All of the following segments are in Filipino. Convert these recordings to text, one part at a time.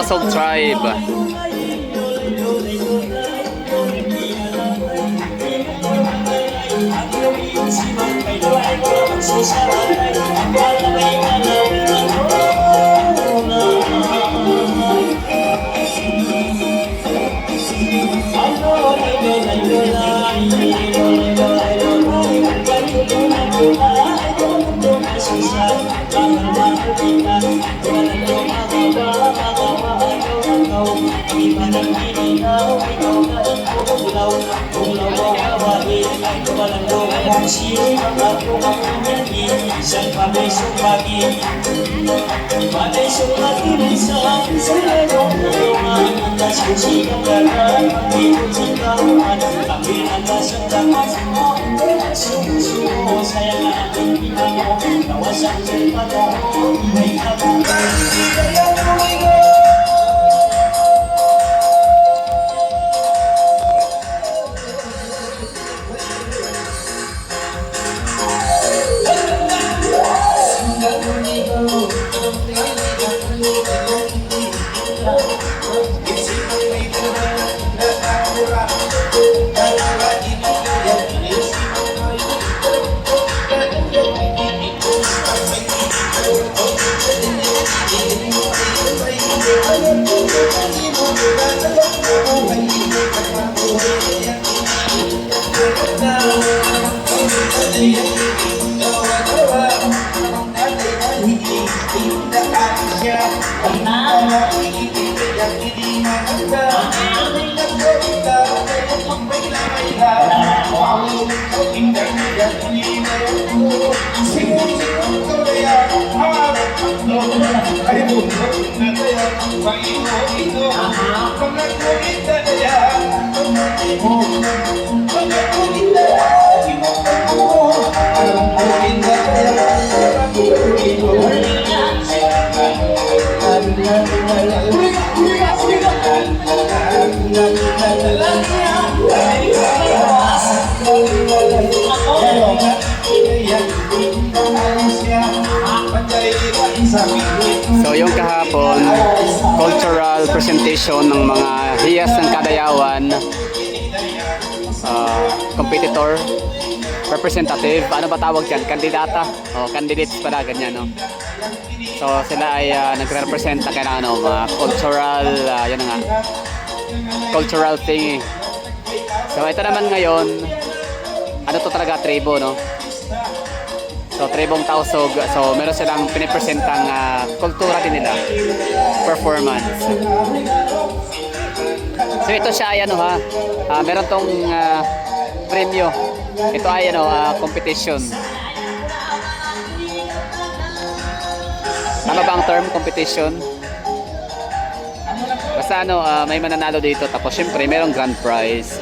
Tausog Tribe. So yung kahapon, cultural presentation ng mga hiyas ng Kadayawan, competitor, representative, ano ba tawag dyan? Kandidata? O, candidates pala, ganyan, no? So sila ay nagre-represent na kaya ano, mga cultural, yun nga, cultural thing. So ito naman ngayon, ano to talaga, tribo, no? So tribong Tausog, so meron silang pinipresentang kultura din nila, performance. So ito siya ay ano ha, meron tong premyo. Ito ay ano, competition. Tama ba ang term, competition? Basta ano, may mananalo dito, tapos syempre merong grand prize.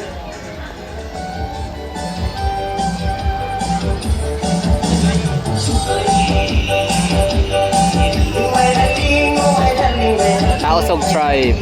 Tausog Tribe.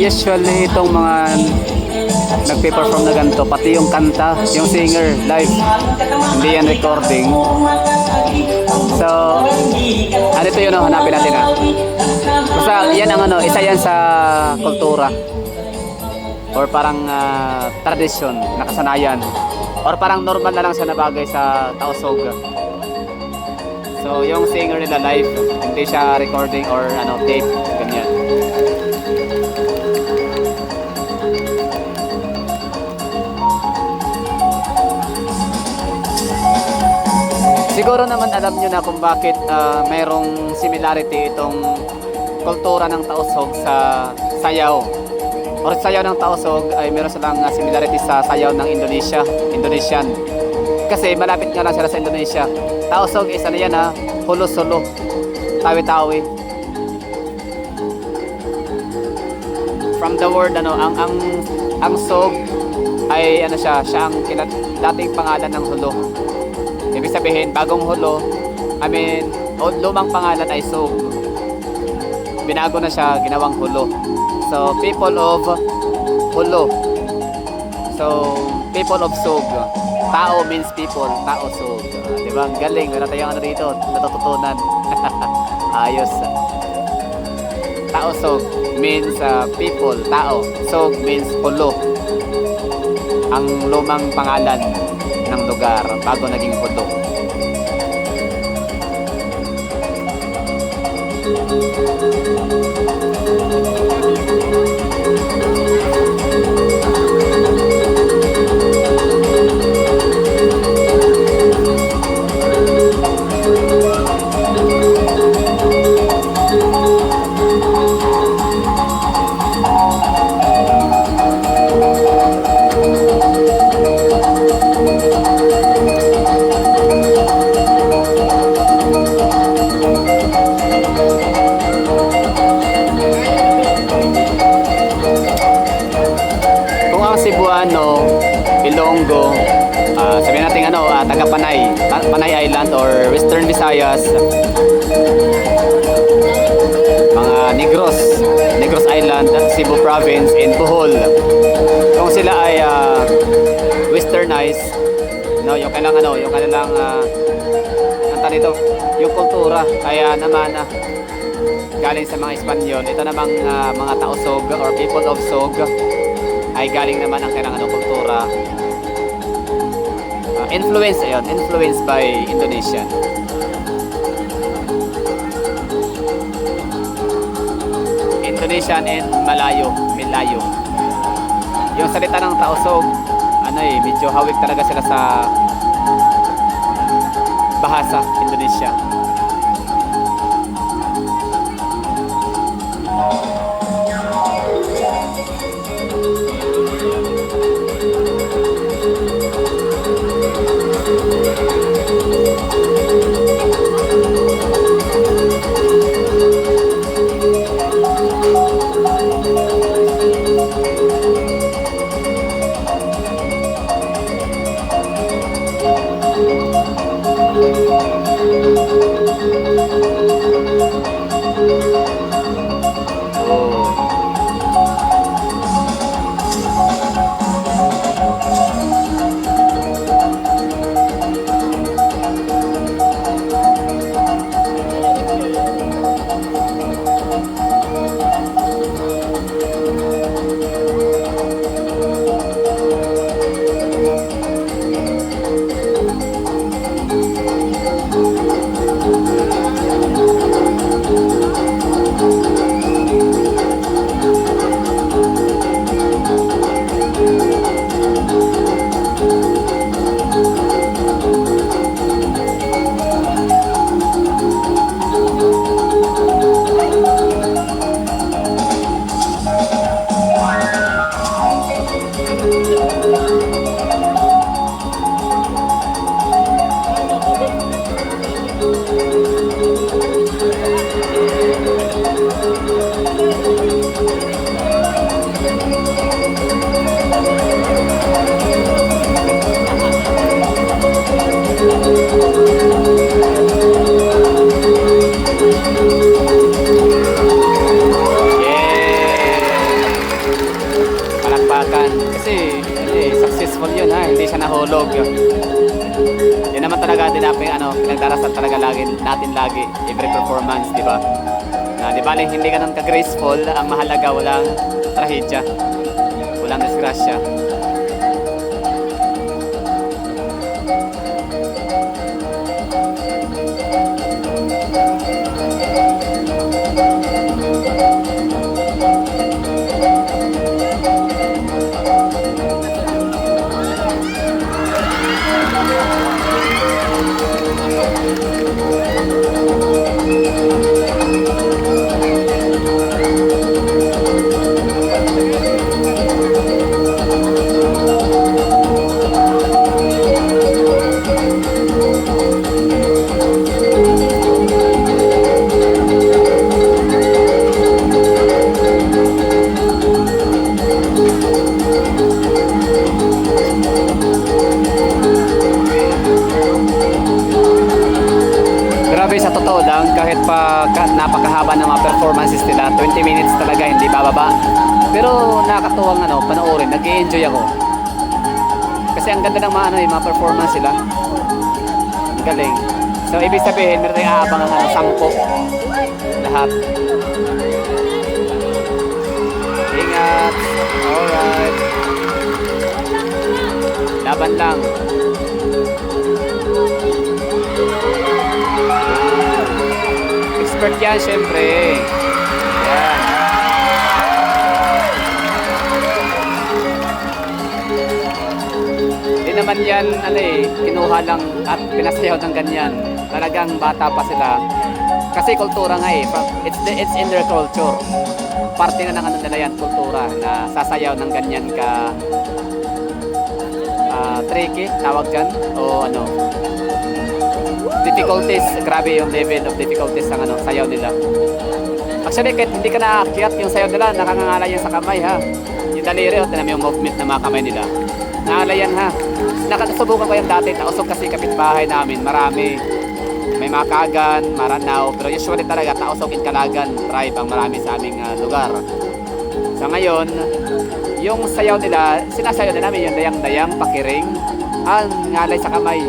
Usually itong mga nagpe-perform na ganito, pati yung kanta, yung singer live, hindi yan recording. So ano ito yun, hanapin natin ha. Basta yan ang ano, isa yan sa kultura or parang tradisyon, nakasanayan, or parang normal na lang siya na bagay sa Tausog. So yung singer nila live, hindi siya recording or ano, tape, ganyan. Siguro naman alam nyo na kung bakit mayroong similarity itong kultura ng Tausog sa sayaw. Or sayaw ng Tausog ay meron silang similarity sa sayaw ng Indonesian. Kasi malapit nga lang sila sa Indonesia. Tausog is ano yan ha, hulo-sulo, tawi-tawi. From the word ano, ang sog ay ano siya ang dating pangalan ng hulo. Ibig sabihin, bagong hulo, lumang pangalan ay sog. Binago na siya, ginawang hulo. So, people of hulo. So, people of sog. Tao means people, tao sog. Diba? Ang galing, meron tayong ano dito, natututunan. Ayos. Tao sog means people, tao. Sog means hulo. Ang lumang pangalan ng lugar bago naging hulo. Cebuano, Ilonggo, sabihin natin ano, taga Panay Island or Western Visayas, mga Negros Island, Cebu Province, in Bohol. Kung sila ay westernized, no, yung kanilang nito, yung kultura, kaya naman galing sa mga Espanyol. Ito namang mga Tausog or people of Sog ay galing naman ang kailangan ng kultura. Influenced by Indonesian. Indonesian and Melayu. Yung salita ng Tausog, medyo hawig talaga sila sa bahasa Indonesia. yan. Kasi successful yun ha, hindi siya nahulog. Yan naman talaga din natin pinagdarasan talaga natin lagi every performance, di ba? Na di bali hindi ganun ka-graceful, ang mahalaga walang trahedya, walang disgrasya. Grabe, sa totoo lang, kahit pa napakahaba ng mga performances nila, 20 minutes talaga, hindi bababa. Pero nakakatuwang panoorin, nag-i-enjoy ako. Kasi ang ganda ng mga performance sila. Ang galing. So, ibig sabihin, meron tayong aabang ng 10. Lahat. Ingat. Alright. Laban lang. Expert yan, syempre. Yan. Hindi naman yan, kinuha lang at pinasayaw ng ganyan. Talagang bata pa sila. Kasi kultura nga it's in their culture. Parte na ng nila yan, kultura, na sasayaw ng ganyan ka tricky, tawag dyan, o difficulties. Grabe yung level of difficulties ng sayaw nila. Actually, kahit hindi ka nakakiyat yung sayaw nila, nakangangala yan sa kamay ha. Yung daliri, tinan mo yung movement ng mga kamay nila. Nakangala yan ha. Nakasubukan ko yan dati, nausog kasi kapitbahay namin, marami. May mga kagan, maranaw, pero usually talaga tausogin kalagan, tribe ang marami sa aming lugar. Sa ngayon, yung sayaw nila, sinasayaw na namin yung dayang-dayang, pakiring, ngalay sa kamay.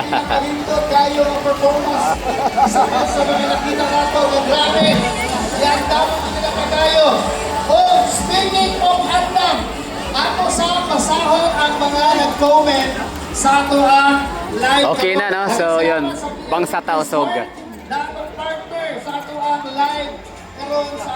Nakalindot kayo ang performance. Isa pa sa mga nakita nato. Grabe. Yan, dapat nila pa tayo. mag-comment sa ato ang live. Okay na, no? So, yun. Bangsa Tausog. Dapat partner sa ato ang live karon sa